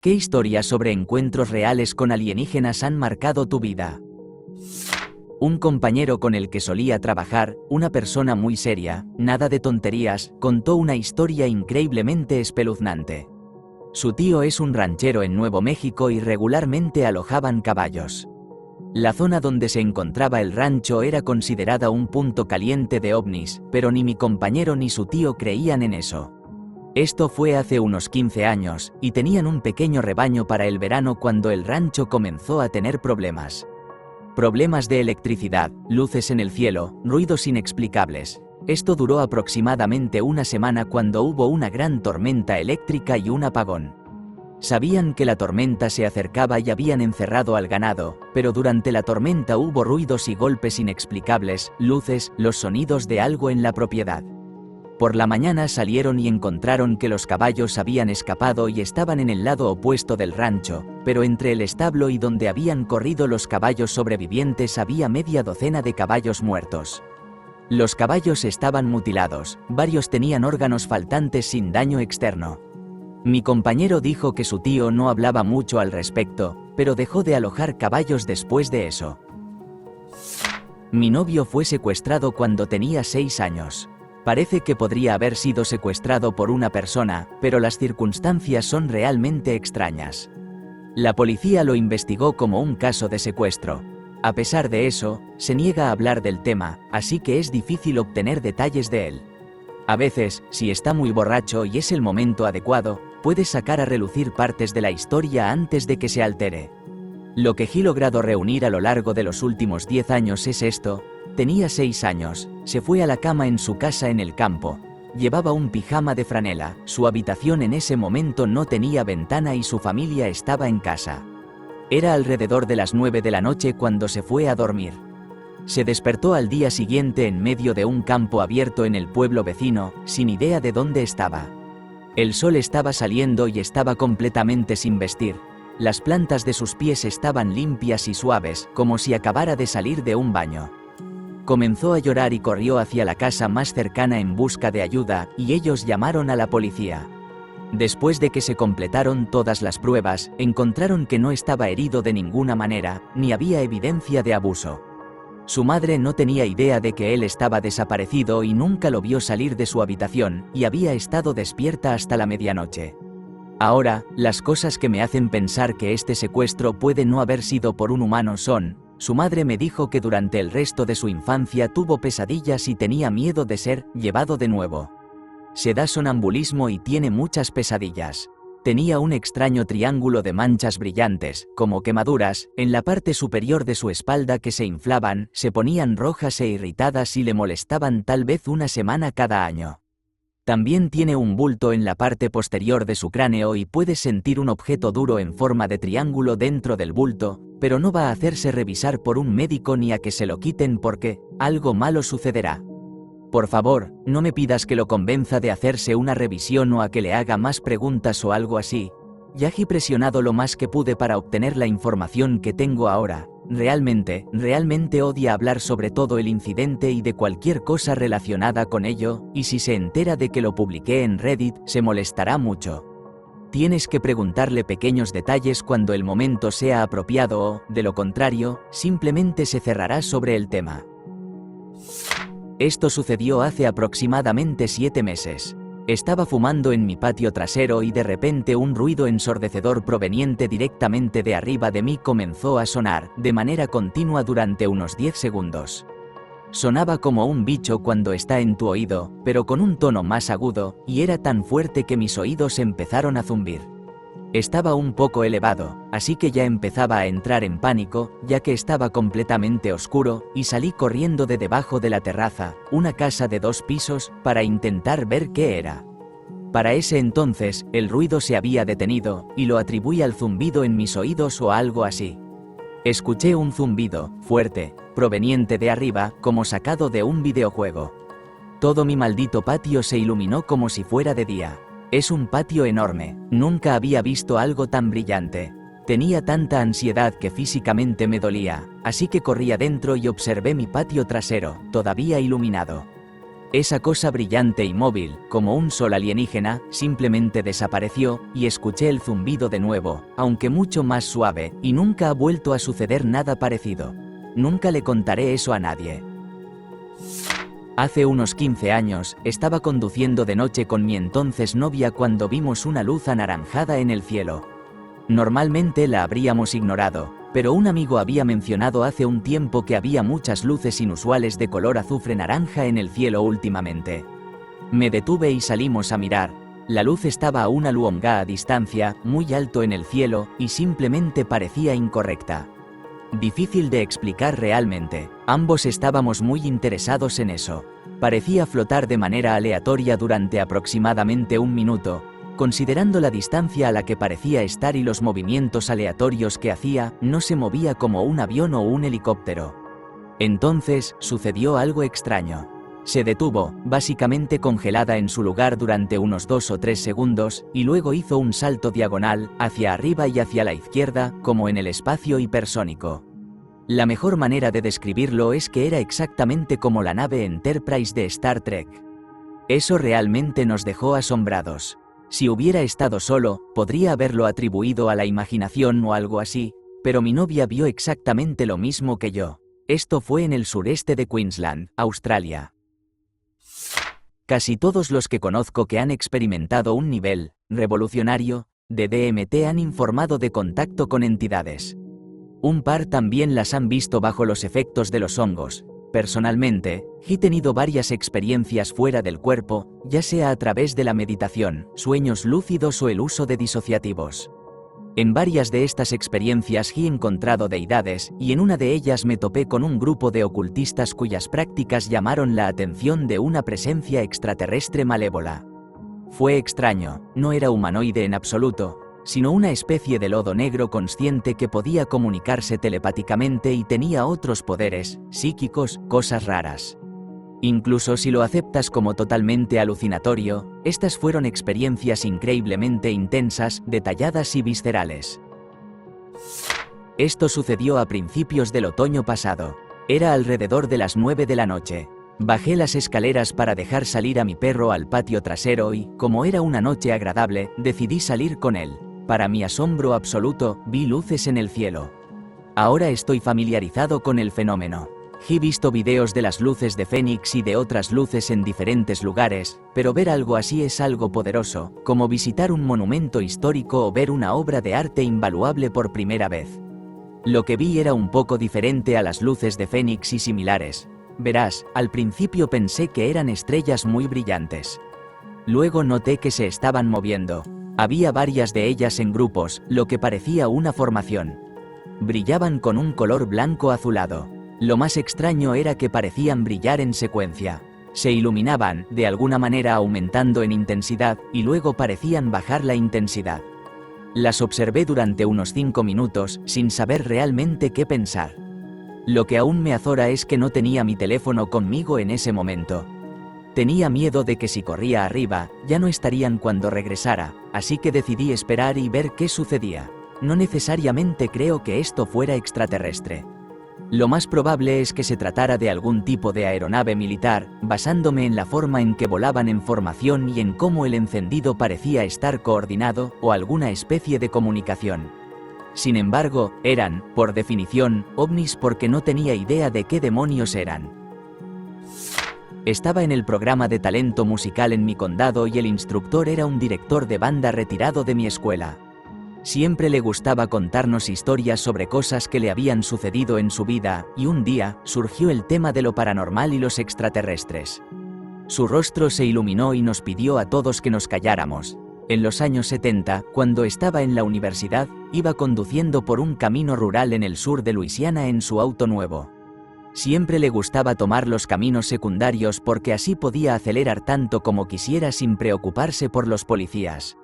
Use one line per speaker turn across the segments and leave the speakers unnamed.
¿Qué historias sobre encuentros reales con alienígenas han marcado tu vida? Un compañero con el que solía trabajar, una persona muy seria, nada de tonterías, contó una historia increíblemente espeluznante. Su tío es un ranchero en Nuevo México y regularmente alojaban caballos. La zona donde se encontraba el rancho era considerada un punto caliente de ovnis, pero ni mi compañero ni su tío creían en eso. Esto fue hace unos 15 años, y tenían un pequeño rebaño para el verano cuando el rancho comenzó a tener problemas. Problemas de electricidad, luces en el cielo, ruidos inexplicables. Esto duró aproximadamente una semana cuando hubo una gran tormenta eléctrica y un apagón. Sabían que la tormenta se acercaba y habían encerrado al ganado, pero durante la tormenta hubo ruidos y golpes inexplicables, luces, los sonidos de algo en la propiedad. Por la mañana salieron y encontraron que los caballos habían escapado y estaban en el lado opuesto del rancho, pero entre el establo y donde habían corrido los caballos sobrevivientes había media docena de caballos muertos. Los caballos estaban mutilados, varios tenían órganos faltantes sin daño externo. Mi compañero dijo que su tío no hablaba mucho al respecto, pero dejó de alojar caballos después de eso. Mi novio fue secuestrado cuando tenía 6 años. Parece que podría haber sido secuestrado por una persona, pero las circunstancias son realmente extrañas. La policía lo investigó como un caso de secuestro. A pesar de eso, se niega a hablar del tema, así que es difícil obtener detalles de él. A veces, si está muy borracho y es el momento adecuado, puede sacar a relucir partes de la historia antes de que se altere. Lo que he logrado reunir a lo largo de los últimos 10 años es esto. Tenía 6 años, se fue a la cama en su casa en el campo. Llevaba un pijama de franela, su habitación en ese momento no tenía ventana y su familia estaba en casa. Era alrededor de las 9 de la noche cuando se fue a dormir. Se despertó al día siguiente en medio de un campo abierto en el pueblo vecino, sin idea de dónde estaba. El sol estaba saliendo y estaba completamente sin vestir. Las plantas de sus pies estaban limpias y suaves, como si acabara de salir de un baño. Comenzó a llorar y corrió hacia la casa más cercana en busca de ayuda, y ellos llamaron a la policía. Después de que se completaron todas las pruebas, encontraron que no estaba herido de ninguna manera, ni había evidencia de abuso. Su madre no tenía idea de que él estaba desaparecido y nunca lo vio salir de su habitación, y había estado despierta hasta la medianoche. Ahora, las cosas que me hacen pensar que este secuestro puede no haber sido por un humano son: su madre me dijo que durante el resto de su infancia tuvo pesadillas y tenía miedo de ser llevado de nuevo. Se da sonambulismo y tiene muchas pesadillas. Tenía un extraño triángulo de manchas brillantes, como quemaduras, en la parte superior de su espalda que se inflaban, se ponían rojas e irritadas y le molestaban tal vez una semana cada año. También tiene un bulto en la parte posterior de su cráneo y puede sentir un objeto duro en forma de triángulo dentro del bulto, pero no va a hacerse revisar por un médico ni a que se lo quiten porque algo malo sucederá. Por favor, no me pidas que lo convenza de hacerse una revisión o a que le haga más preguntas o algo así. Ya he presionado lo más que pude para obtener la información que tengo ahora. Realmente odia hablar sobre todo el incidente y de cualquier cosa relacionada con ello, y si se entera de que lo publiqué en Reddit, se molestará mucho. Tienes que preguntarle pequeños detalles cuando el momento sea apropiado o, de lo contrario, simplemente se cerrará sobre el tema. Esto sucedió hace aproximadamente 7 meses. Estaba fumando en mi patio trasero y de repente un ruido ensordecedor proveniente directamente de arriba de mí comenzó a sonar, de manera continua durante unos 10 segundos. Sonaba como un bicho cuando está en tu oído, pero con un tono más agudo, y era tan fuerte que mis oídos empezaron a zumbir. Estaba un poco elevado, así que ya empezaba a entrar en pánico, ya que estaba completamente oscuro, y salí corriendo de debajo de la terraza, una casa de 2 pisos, para intentar ver qué era. Para ese entonces, el ruido se había detenido, y lo atribuí al zumbido en mis oídos o algo así. Escuché un zumbido, fuerte, proveniente de arriba, como sacado de un videojuego. Todo mi maldito patio se iluminó como si fuera de día. Es un patio enorme, nunca había visto algo tan brillante. Tenía tanta ansiedad que físicamente me dolía, así que corrí adentro y observé mi patio trasero, todavía iluminado. Esa cosa brillante y móvil, como un sol alienígena, simplemente desapareció, y escuché el zumbido de nuevo, aunque mucho más suave, y nunca ha vuelto a suceder nada parecido. Nunca le contaré eso a nadie. Hace unos 15 años, estaba conduciendo de noche con mi entonces novia cuando vimos una luz anaranjada en el cielo. Normalmente la habríamos ignorado, pero un amigo había mencionado hace un tiempo que había muchas luces inusuales de color azufre naranja en el cielo últimamente. Me detuve y salimos a mirar. La luz estaba a una luonga a distancia, muy alto en el cielo, y simplemente parecía incorrecta. Difícil de explicar realmente. Ambos estábamos muy interesados en eso. Parecía flotar de manera aleatoria durante aproximadamente un minuto. Considerando la distancia a la que parecía estar y los movimientos aleatorios que hacía, no se movía como un avión o un helicóptero. Entonces, sucedió algo extraño. Se detuvo, básicamente congelada en su lugar durante unos 2 o 3 segundos, y luego hizo un salto diagonal, hacia arriba y hacia la izquierda, como en el espacio hipersónico. La mejor manera de describirlo es que era exactamente como la nave Enterprise de Star Trek. Eso realmente nos dejó asombrados. Si hubiera estado solo, podría haberlo atribuido a la imaginación o algo así, pero mi novia vio exactamente lo mismo que yo. Esto fue en el sureste de Queensland, Australia. Casi todos los que conozco que han experimentado un nivel revolucionario de DMT han informado de contacto con entidades. Un par también las han visto bajo los efectos de los hongos. Personalmente, he tenido varias experiencias fuera del cuerpo, ya sea a través de la meditación, sueños lúcidos o el uso de disociativos. En varias de estas experiencias he encontrado deidades, y en una de ellas me topé con un grupo de ocultistas cuyas prácticas llamaron la atención de una presencia extraterrestre malévola. Fue extraño, no era humanoide en absoluto, sino una especie de lodo negro consciente que podía comunicarse telepáticamente y tenía otros poderes, psíquicos, cosas raras. Incluso si lo aceptas como totalmente alucinatorio, estas fueron experiencias increíblemente intensas, detalladas y viscerales. Esto sucedió a principios del otoño pasado. Era alrededor de las 9 de la noche. Bajé las escaleras para dejar salir a mi perro al patio trasero y, como era una noche agradable, decidí salir con él. Para mi asombro absoluto, vi luces en el cielo. Ahora estoy familiarizado con el fenómeno. He visto videos de las luces de Fénix y de otras luces en diferentes lugares, pero ver algo así es algo poderoso, como visitar un monumento histórico o ver una obra de arte invaluable por primera vez. Lo que vi era un poco diferente a las luces de Fénix y similares. Verás, al principio pensé que eran estrellas muy brillantes. Luego noté que se estaban moviendo. Había varias de ellas en grupos, lo que parecía una formación. Brillaban con un color blanco azulado. Lo más extraño era que parecían brillar en secuencia. Se iluminaban, de alguna manera aumentando en intensidad, y luego parecían bajar la intensidad. Las observé durante unos 5 minutos, sin saber realmente qué pensar. Lo que aún me azora es que no tenía mi teléfono conmigo en ese momento. Tenía miedo de que si corría arriba, ya no estarían cuando regresara, así que decidí esperar y ver qué sucedía. No necesariamente creo que esto fuera extraterrestre. Lo más probable es que se tratara de algún tipo de aeronave militar, basándome en la forma en que volaban en formación y en cómo el encendido parecía estar coordinado, o alguna especie de comunicación. Sin embargo, eran, por definición, ovnis porque no tenía idea de qué demonios eran. Estaba en el programa de talento musical en mi condado y el instructor era un director de banda retirado de mi escuela. Siempre le gustaba contarnos historias sobre cosas que le habían sucedido en su vida, y un día, surgió el tema de lo paranormal y los extraterrestres. Su rostro se iluminó y nos pidió a todos que nos calláramos. En los años 70, cuando estaba en la universidad, iba conduciendo por un camino rural en el sur de Luisiana en su auto nuevo. Siempre le gustaba tomar los caminos secundarios porque así podía acelerar tanto como quisiera sin preocuparse por los policías.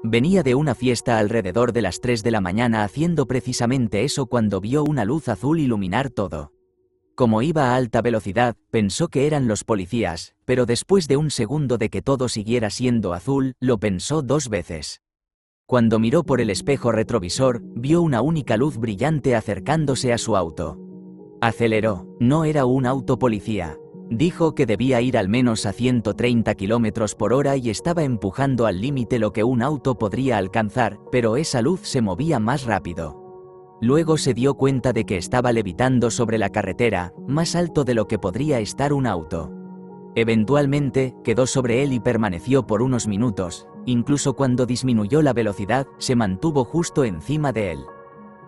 Venía de una fiesta alrededor de las 3 de la mañana haciendo precisamente eso cuando vio una luz azul iluminar todo. Como iba a alta velocidad, pensó que eran los policías, pero después de un segundo de que todo siguiera siendo azul, lo pensó 2 veces. Cuando miró por el espejo retrovisor, vio una única luz brillante acercándose a su auto. Aceleró. No era un auto policía. Dijo que debía ir al menos a 130 km por hora y estaba empujando al límite lo que un auto podría alcanzar, pero esa luz se movía más rápido. Luego se dio cuenta de que estaba levitando sobre la carretera, más alto de lo que podría estar un auto. Eventualmente, quedó sobre él y permaneció por unos minutos. Incluso cuando disminuyó la velocidad, se mantuvo justo encima de él.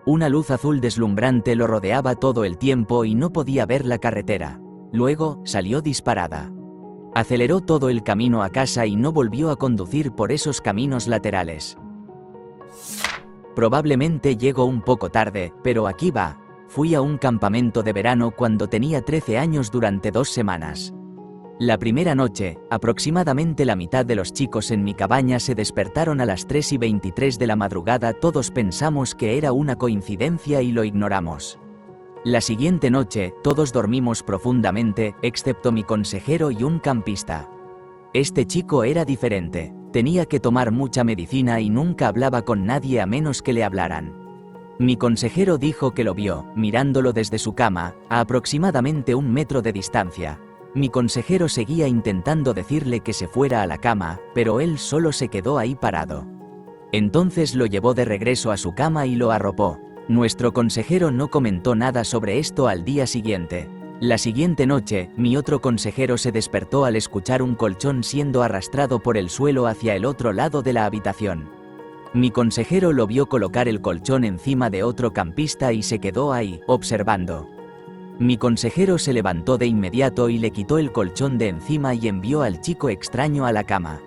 Una luz azul deslumbrante lo rodeaba todo el tiempo y no podía ver la carretera. Luego, salió disparada. Aceleró todo el camino a casa y no volvió a conducir por esos caminos laterales. Probablemente llegó un poco tarde, pero aquí va. Fui a un campamento de verano cuando tenía 13 años durante 2 semanas. La primera noche, aproximadamente la mitad de los chicos en mi cabaña se despertaron a las 3:23 de la madrugada. Todos pensamos que era una coincidencia y lo ignoramos. La siguiente noche, todos dormimos profundamente, excepto mi consejero y un campista. Este chico era diferente, tenía que tomar mucha medicina y nunca hablaba con nadie a menos que le hablaran. Mi consejero dijo que lo vio, mirándolo desde su cama, a aproximadamente 1 metro de distancia. Mi consejero seguía intentando decirle que se fuera a la cama, pero él solo se quedó ahí parado. Entonces lo llevó de regreso a su cama y lo arropó. Nuestro consejero no comentó nada sobre esto al día siguiente. La siguiente noche, mi otro consejero se despertó al escuchar un colchón siendo arrastrado por el suelo hacia el otro lado de la habitación. Mi consejero lo vio colocar el colchón encima de otro campista y se quedó ahí, observando. Mi consejero se levantó de inmediato y le quitó el colchón de encima y envió al chico extraño a la cama.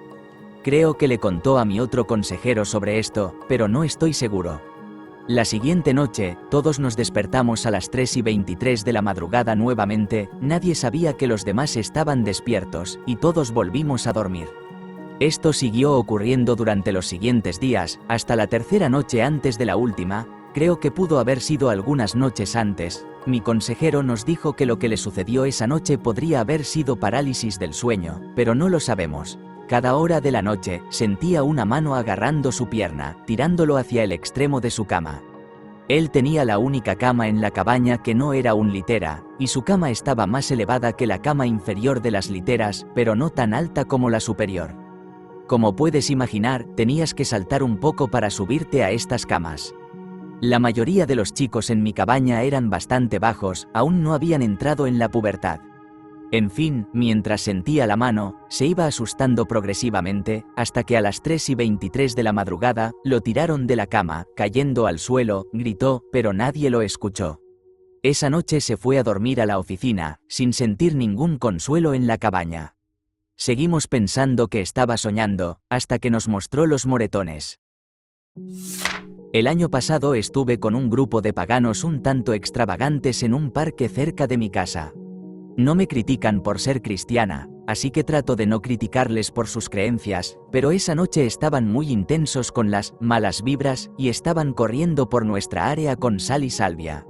Creo que le contó a mi otro consejero sobre esto, pero no estoy seguro. La siguiente noche, todos nos despertamos a las 3:23 de la madrugada nuevamente. Nadie sabía que los demás estaban despiertos, y todos volvimos a dormir. Esto siguió ocurriendo durante los siguientes días, hasta la tercera noche antes de la última. Creo que pudo haber sido algunas noches antes. Mi consejero nos dijo que lo que le sucedió esa noche podría haber sido parálisis del sueño, pero no lo sabemos. Cada hora de la noche, sentía una mano agarrando su pierna, tirándolo hacia el extremo de su cama. Él tenía la única cama en la cabaña que no era un litera, y su cama estaba más elevada que la cama inferior de las literas, pero no tan alta como la superior. Como puedes imaginar, tenías que saltar un poco para subirte a estas camas. La mayoría de los chicos en mi cabaña eran bastante bajos, aún no habían entrado en la pubertad. En fin, mientras sentía la mano, se iba asustando progresivamente, hasta que a las 3:23 de la madrugada, lo tiraron de la cama, cayendo al suelo, gritó, pero nadie lo escuchó. Esa noche se fue a dormir a la oficina, sin sentir ningún consuelo en la cabaña. Seguimos pensando que estaba soñando, hasta que nos mostró los moretones. El año pasado estuve con un grupo de paganos un tanto extravagantes en un parque cerca de mi casa. No me critican por ser cristiana, así que trato de no criticarles por sus creencias, pero esa noche estaban muy intensos con las malas vibras y estaban corriendo por nuestra área con sal y salvia.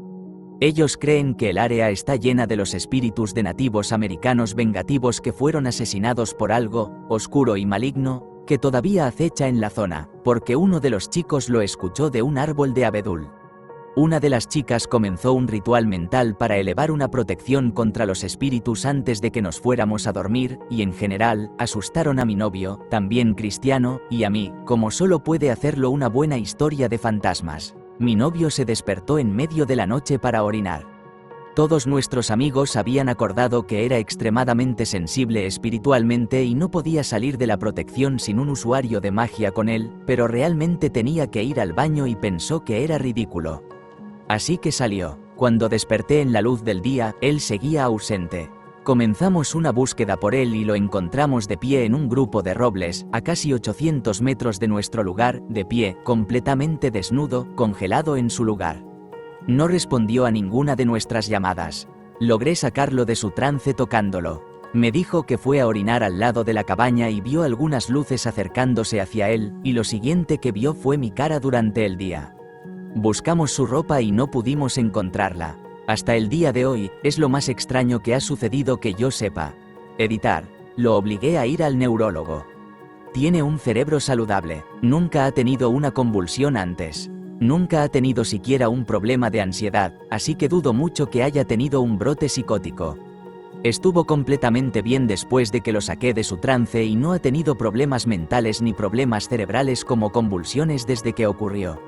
Ellos creen que el área está llena de los espíritus de nativos americanos vengativos que fueron asesinados por algo oscuro y maligno que todavía acecha en la zona, porque uno de los chicos lo escuchó de un árbol de abedul. Una de las chicas comenzó un ritual mental para elevar una protección contra los espíritus antes de que nos fuéramos a dormir, y en general, asustaron a mi novio, también cristiano, y a mí, como solo puede hacerlo una buena historia de fantasmas. Mi novio se despertó en medio de la noche para orinar. Todos nuestros amigos habían acordado que era extremadamente sensible espiritualmente y no podía salir de la protección sin un usuario de magia con él, pero realmente tenía que ir al baño y pensó que era ridículo. Así que salió. Cuando desperté en la luz del día, él seguía ausente. Comenzamos una búsqueda por él y lo encontramos de pie en un grupo de robles, a casi 800 metros de nuestro lugar, de pie, completamente desnudo, congelado en su lugar. No respondió a ninguna de nuestras llamadas. Logré sacarlo de su trance tocándolo. Me dijo que fue a orinar al lado de la cabaña y vio algunas luces acercándose hacia él, y lo siguiente que vio fue mi cara durante el día. Buscamos su ropa y no pudimos encontrarla. Hasta el día de hoy, es lo más extraño que ha sucedido que yo sepa. Editar. Lo obligué a ir al neurólogo. Tiene un cerebro saludable. Nunca ha tenido una convulsión antes. Nunca ha tenido siquiera un problema de ansiedad, así que dudo mucho que haya tenido un brote psicótico. Estuvo completamente bien después de que lo saqué de su trance y no ha tenido problemas mentales ni problemas cerebrales como convulsiones desde que ocurrió.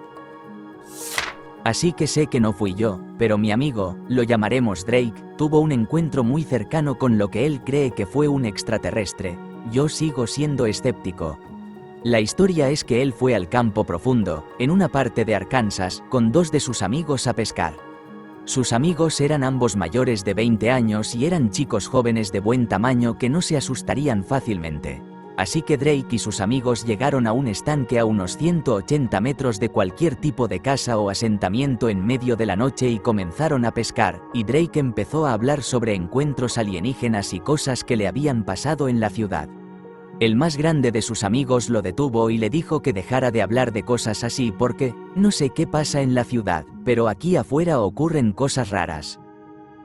Así que sé que no fui yo, pero mi amigo, lo llamaremos Drake, tuvo un encuentro muy cercano con lo que él cree que fue un extraterrestre. Yo sigo siendo escéptico. La historia es que él fue al campo profundo, en una parte de Arkansas, con 2 de sus amigos a pescar. Sus amigos eran ambos mayores de 20 años y eran chicos jóvenes de buen tamaño que no se asustarían fácilmente. Así que Drake y sus amigos llegaron a un estanque a unos 180 metros de cualquier tipo de casa o asentamiento en medio de la noche y comenzaron a pescar, y Drake empezó a hablar sobre encuentros alienígenas y cosas que le habían pasado en la ciudad. El más grande de sus amigos lo detuvo y le dijo que dejara de hablar de cosas así porque, no sé qué pasa en la ciudad, pero aquí afuera ocurren cosas raras.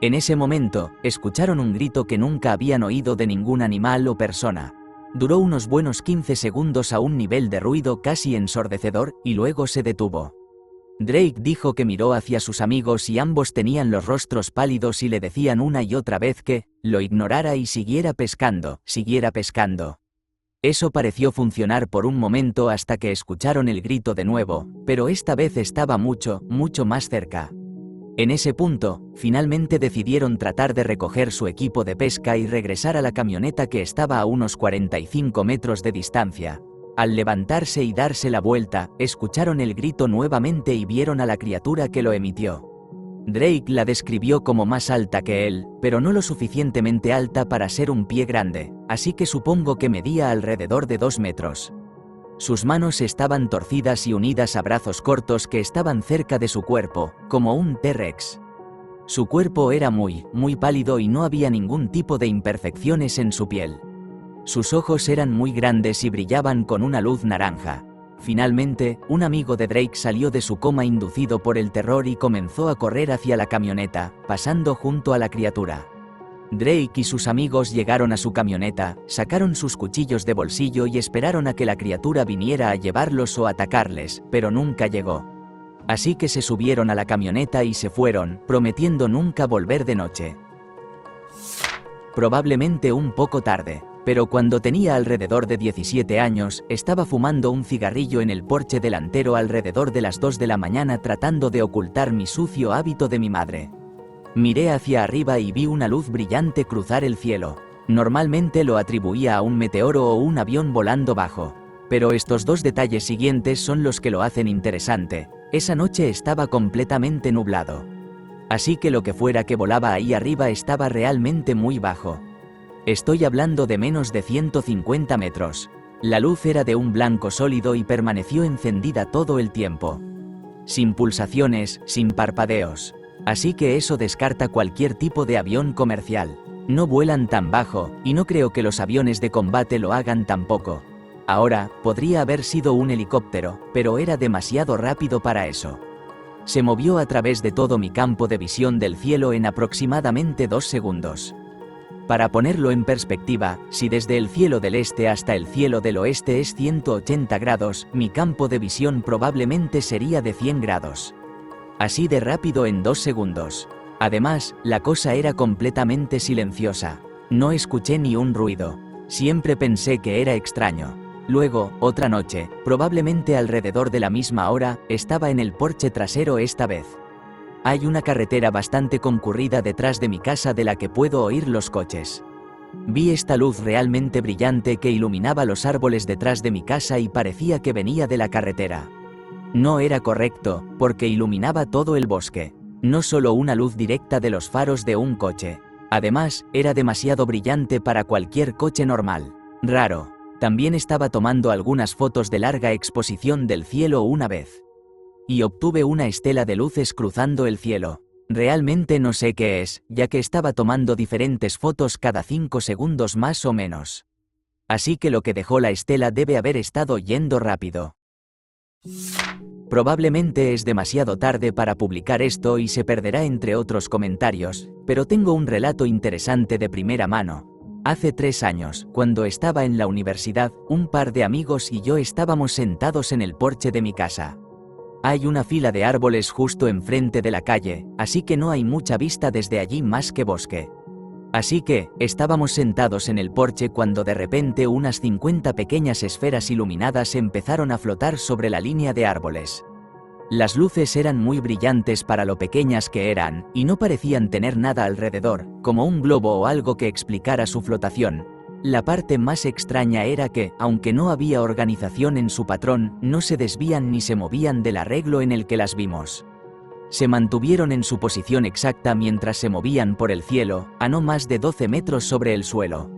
En ese momento, escucharon un grito que nunca habían oído de ningún animal o persona. Duró unos buenos 15 segundos a un nivel de ruido casi ensordecedor, y luego se detuvo. Drake dijo que miró hacia sus amigos y ambos tenían los rostros pálidos y le decían una y otra vez que lo ignorara y siguiera pescando, siguiera pescando. Eso pareció funcionar por un momento hasta que escucharon el grito de nuevo, pero esta vez estaba mucho, mucho más cerca. En ese punto, finalmente decidieron tratar de recoger su equipo de pesca y regresar a la camioneta que estaba a unos 45 metros de distancia. Al levantarse y darse la vuelta, escucharon el grito nuevamente y vieron a la criatura que lo emitió. Drake la describió como más alta que él, pero no lo suficientemente alta para ser un pie grande, así que supongo que medía alrededor de 2 metros. Sus manos estaban torcidas y unidas a brazos cortos que estaban cerca de su cuerpo, como un T-Rex. Su cuerpo era muy pálido y no había ningún tipo de imperfecciones en su piel. Sus ojos eran muy grandes y brillaban con una luz naranja. Finalmente, un amigo de Drake salió de su coma inducido por el terror y comenzó a correr hacia la camioneta, pasando junto a la criatura. Drake y sus amigos llegaron a su camioneta, sacaron sus cuchillos de bolsillo y esperaron a que la criatura viniera a llevarlos o atacarles, pero nunca llegó. Así que se subieron a la camioneta y se fueron, prometiendo nunca volver de noche. Probablemente un poco tarde, pero cuando tenía alrededor de 17 años, estaba fumando un cigarrillo en el porche delantero alrededor de las 2 de la mañana tratando de ocultar mi sucio hábito de mi madre. Miré hacia arriba y vi una luz brillante cruzar el cielo. Normalmente lo atribuía a un meteoro o un avión volando bajo. Pero estos 2 detalles siguientes son los que lo hacen interesante. Esa noche estaba completamente nublado. Así que lo que fuera que volaba ahí arriba estaba realmente muy bajo. Estoy hablando de menos de 150 metros. La luz era de un blanco sólido y permaneció encendida todo el tiempo. Sin pulsaciones, sin parpadeos. Así que eso descarta cualquier tipo de avión comercial. No vuelan tan bajo, y no creo que los aviones de combate lo hagan tampoco. Ahora, podría haber sido un helicóptero, pero era demasiado rápido para eso. Se movió a través de todo mi campo de visión del cielo en aproximadamente 2 segundos. Para ponerlo en perspectiva, si desde el cielo del este hasta el cielo del oeste es 180 grados, mi campo de visión probablemente sería de 100 grados. Así de rápido en 2 segundos. Además, la cosa era completamente silenciosa. No escuché ni un ruido. Siempre pensé que era extraño. Luego, otra noche, probablemente alrededor de la misma hora, estaba en el porche trasero esta vez. Hay una carretera bastante concurrida detrás de mi casa de la que puedo oír los coches. Vi esta luz realmente brillante que iluminaba los árboles detrás de mi casa y parecía que venía de la carretera. No era correcto, porque iluminaba todo el bosque. No solo una luz directa de los faros de un coche. Además, era demasiado brillante para cualquier coche normal. Raro. También estaba tomando algunas fotos de larga exposición del cielo una vez. Y obtuve una estela de luces cruzando el cielo. Realmente no sé qué es, ya que estaba tomando diferentes fotos cada 5 segundos más o menos. Así que lo que dejó la estela debe haber estado yendo rápido. Probablemente es demasiado tarde para publicar esto y se perderá entre otros comentarios, pero tengo un relato interesante de primera mano. Hace 3 años, cuando estaba en la universidad, un par de amigos y yo estábamos sentados en el porche de mi casa. Hay una fila de árboles justo enfrente de la calle, así que no hay mucha vista desde allí más que bosque. Así que, estábamos sentados en el porche cuando de repente unas 50 pequeñas esferas iluminadas empezaron a flotar sobre la línea de árboles. Las luces eran muy brillantes para lo pequeñas que eran, y no parecían tener nada alrededor, como un globo o algo que explicara su flotación. La parte más extraña era que, aunque no había organización en su patrón, no se desvían ni se movían del arreglo en el que las vimos. Se mantuvieron en su posición exacta mientras se movían por el cielo, a no más de 12 metros sobre el suelo.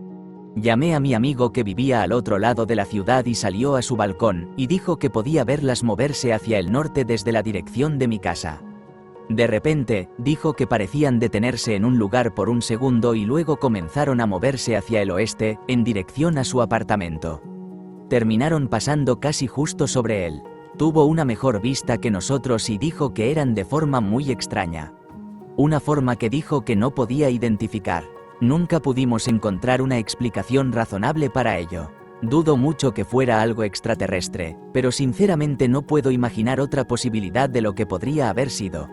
Llamé a mi amigo que vivía al otro lado de la ciudad y salió a su balcón, y dijo que podía verlas moverse hacia el norte desde la dirección de mi casa. De repente, dijo que parecían detenerse en un lugar por un segundo y luego comenzaron a moverse hacia el oeste, en dirección a su apartamento. Terminaron pasando casi justo sobre él. Tuvo una mejor vista que nosotros y dijo que eran de forma muy extraña. Una forma que dijo que no podía identificar. Nunca pudimos encontrar una explicación razonable para ello. Dudo mucho que fuera algo extraterrestre, pero sinceramente no puedo imaginar otra posibilidad de lo que podría haber sido.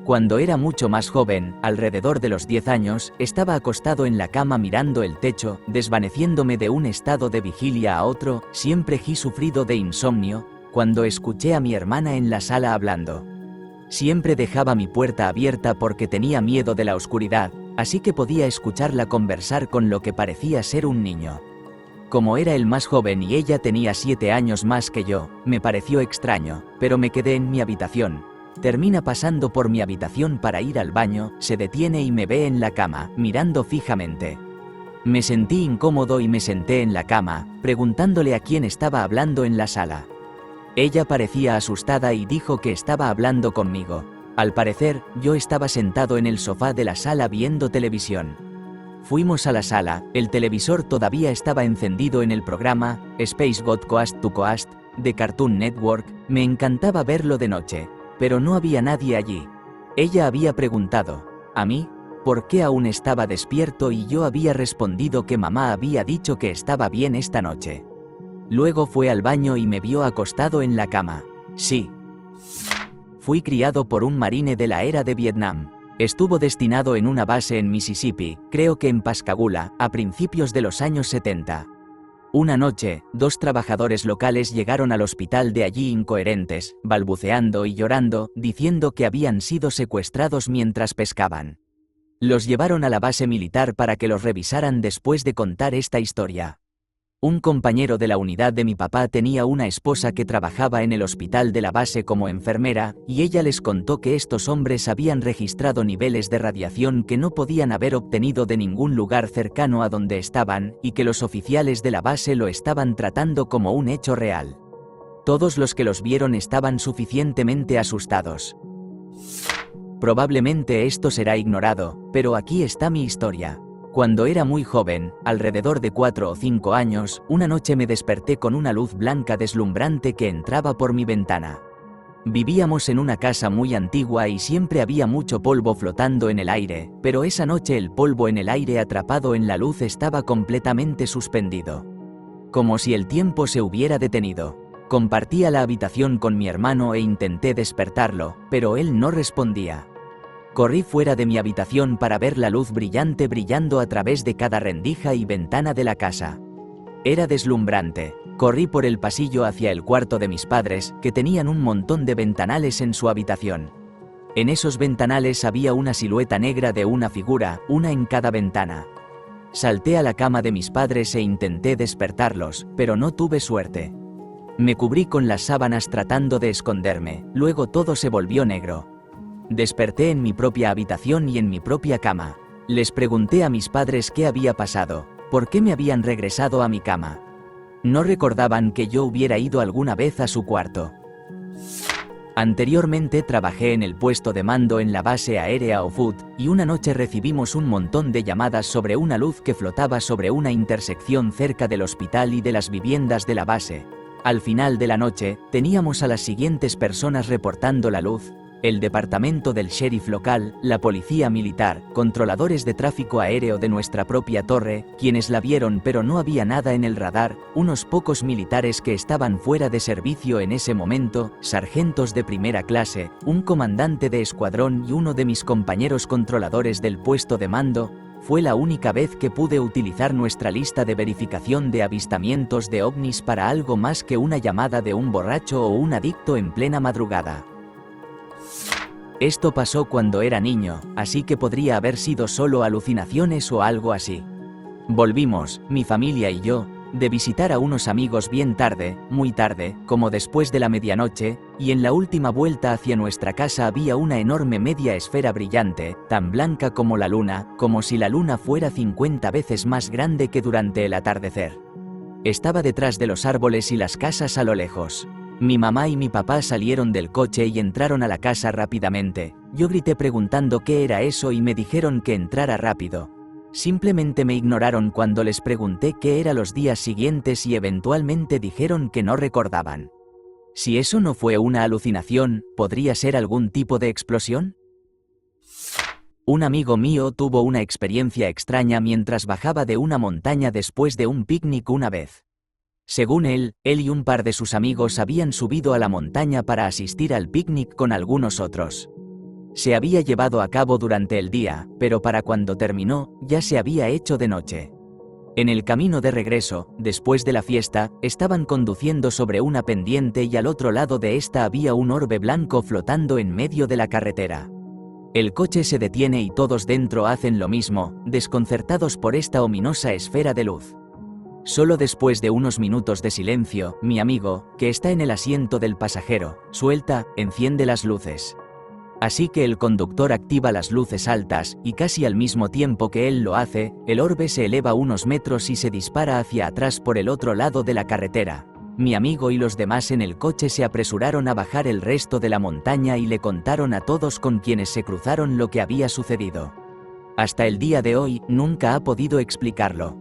Cuando era mucho más joven, alrededor de los 10 años, estaba acostado en la cama mirando el techo, desvaneciéndome de un estado de vigilia a otro, siempre he sufrido de insomnio, cuando escuché a mi hermana en la sala hablando. Siempre dejaba mi puerta abierta porque tenía miedo de la oscuridad, así que podía escucharla conversar con lo que parecía ser un niño. Como era el más joven y ella tenía 7 años más que yo, me pareció extraño, pero me quedé en mi habitación. Termina pasando por mi habitación para ir al baño, se detiene y me ve en la cama, mirando fijamente. Me sentí incómodo y me senté en la cama, preguntándole a quién estaba hablando en la sala. Ella parecía asustada y dijo que estaba hablando conmigo. Al parecer, yo estaba sentado en el sofá de la sala viendo televisión. Fuimos a la sala, el televisor todavía estaba encendido en el programa Space Got Coast to Coast de Cartoon Network. Me encantaba verlo de noche, pero no había nadie allí. Ella había preguntado, ¿a mí? ¿Por qué aún estaba despierto? Y yo había respondido que mamá había dicho que estaba bien esta noche. Luego fue al baño y me vio acostado en la cama. Sí. Fui criado por un marine de la era de Vietnam. Estuvo destinado en una base en Mississippi, creo que en Pascagoula, a principios de los años 70. Una noche, 2 trabajadores locales llegaron al hospital de allí incoherentes, balbuceando y llorando, diciendo que habían sido secuestrados mientras pescaban. Los llevaron a la base militar para que los revisaran después de contar esta historia. Un compañero de la unidad de mi papá tenía una esposa que trabajaba en el hospital de la base como enfermera, y ella les contó que estos hombres habían registrado niveles de radiación que no podían haber obtenido de ningún lugar cercano a donde estaban, y que los oficiales de la base lo estaban tratando como un hecho real. Todos los que los vieron estaban suficientemente asustados. Probablemente esto será ignorado, pero aquí está mi historia. Cuando era muy joven, alrededor de 4 o 5 años, una noche me desperté con una luz blanca deslumbrante que entraba por mi ventana. Vivíamos en una casa muy antigua y siempre había mucho polvo flotando en el aire, pero esa noche el polvo en el aire atrapado en la luz estaba completamente suspendido. Como si el tiempo se hubiera detenido. Compartía la habitación con mi hermano e intenté despertarlo, pero él no respondía. Corrí fuera de mi habitación para ver la luz brillante brillando a través de cada rendija y ventana de la casa. Era deslumbrante. Corrí por el pasillo hacia el cuarto de mis padres, que tenían un montón de ventanales en su habitación. En esos ventanales había una silueta negra de una figura, una en cada ventana. Salté a la cama de mis padres e intenté despertarlos, pero no tuve suerte. Me cubrí con las sábanas tratando de esconderme, luego todo se volvió negro. Desperté en mi propia habitación y en mi propia cama. Les pregunté a mis padres qué había pasado, por qué me habían regresado a mi cama. No recordaban que yo hubiera ido alguna vez a su cuarto. Anteriormente trabajé en el puesto de mando en la base aérea Offutt, y una noche recibimos un montón de llamadas sobre una luz que flotaba sobre una intersección cerca del hospital y de las viviendas de la base. Al final de la noche, teníamos a las siguientes personas reportando la luz. El departamento del sheriff local, la policía militar, controladores de tráfico aéreo de nuestra propia torre, quienes la vieron pero no había nada en el radar, unos pocos militares que estaban fuera de servicio en ese momento, sargentos de primera clase, un comandante de escuadrón y uno de mis compañeros controladores del puesto de mando. Fue la única vez que pude utilizar nuestra lista de verificación de avistamientos de ovnis para algo más que una llamada de un borracho o un adicto en plena madrugada. Esto pasó cuando era niño, así que podría haber sido solo alucinaciones o algo así. Volvimos, mi familia y yo, de visitar a unos amigos bien tarde, muy tarde, como después de la medianoche, y en la última vuelta hacia nuestra casa había una enorme media esfera brillante, tan blanca como la luna, como si la luna fuera 50 veces más grande que durante el atardecer. Estaba detrás de los árboles y las casas a lo lejos. Mi mamá y mi papá salieron del coche y entraron a la casa rápidamente. Yo grité preguntando qué era eso y me dijeron que entrara rápido. Simplemente me ignoraron cuando les pregunté qué era los días siguientes y eventualmente dijeron que no recordaban. Si eso no fue una alucinación, ¿podría ser algún tipo de explosión? Un amigo mío tuvo una experiencia extraña mientras bajaba de una montaña después de un picnic una vez. Según él y un par de sus amigos habían subido a la montaña para asistir al picnic con algunos otros. Se había llevado a cabo durante el día, pero para cuando terminó, ya se había hecho de noche. En el camino de regreso, después de la fiesta, estaban conduciendo sobre una pendiente y al otro lado de esta había un orbe blanco flotando en medio de la carretera. El coche se detiene y todos dentro hacen lo mismo, desconcertados por esta ominosa esfera de luz. Solo después de unos minutos de silencio, mi amigo, que está en el asiento del pasajero, enciende las luces. Así que el conductor activa las luces altas, y casi al mismo tiempo que él lo hace, el orbe se eleva unos metros y se dispara hacia atrás por el otro lado de la carretera. Mi amigo y los demás en el coche se apresuraron a bajar el resto de la montaña y le contaron a todos con quienes se cruzaron lo que había sucedido. Hasta el día de hoy, nunca ha podido explicarlo.